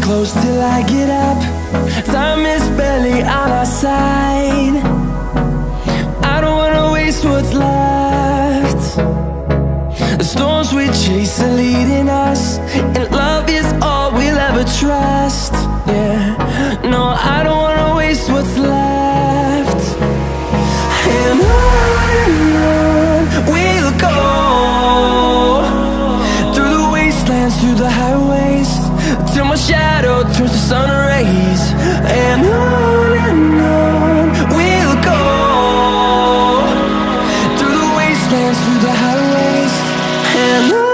close till I get up. Time is barely on our side. I don't wanna waste what's left. The storms we chase are leading us, and love is all we'll ever trust. Yeah, no, I don't wanna waste what's left. And on we'll go, through the wastelands, through the highways, till my shadow turns to sun rays. And on we'll go, through the wastelands, through the highways, and on.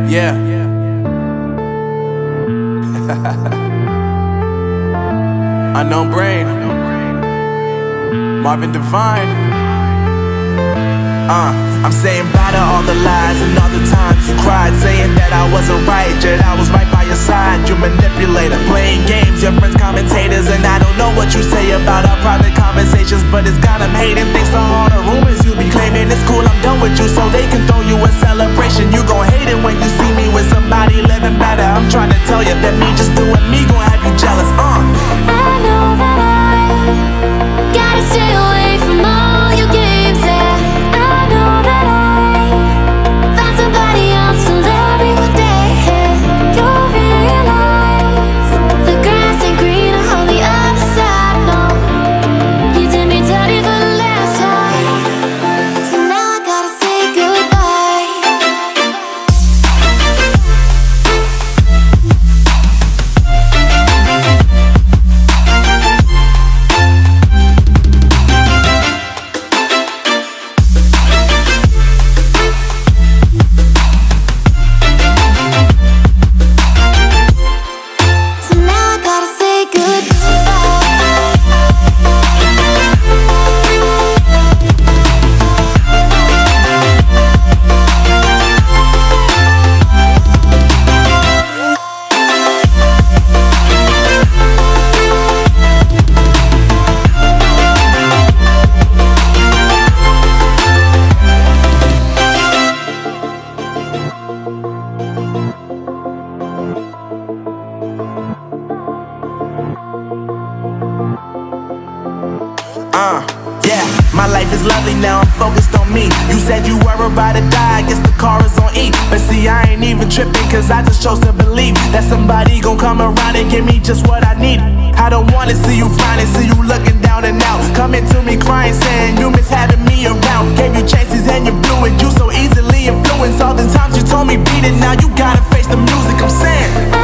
Yeah. Unknown Brain, Marvin Divine. I'm saying bye to all the lies and all the times you cried, saying that I wasn't right, yet I was right by your side. You manipulator, playing games, your friends commentators, and I don't know what you say about our private conversations, but it's got them hating. Thanks to all the rumors you be claiming. It's cool, I'm done with you, so they can throw you a celebration. You gon' hate it when you see me with somebody living better. I'm trying to tell you that me just doing me gon' have you jealous. I know that I gotta stay away from all your games, yeah. I know that I found somebody else to love me one day, yeah. You'll realize the grass ain't greener on the other side, no. You did me dirty for the last time, so now I gotta say goodbye. focused on me. You said you were about to die, I guess the car is on E. But see, I ain't even tripping, cause I just chose to believe that somebody gon' come around and give me just what I need. I don't wanna see you frowning, see you looking down and out, coming to me crying, saying you miss having me around. Gave you chances and you blew it, you so easily influenced. All the times you told me beat it, now you gotta face the music. I'm saying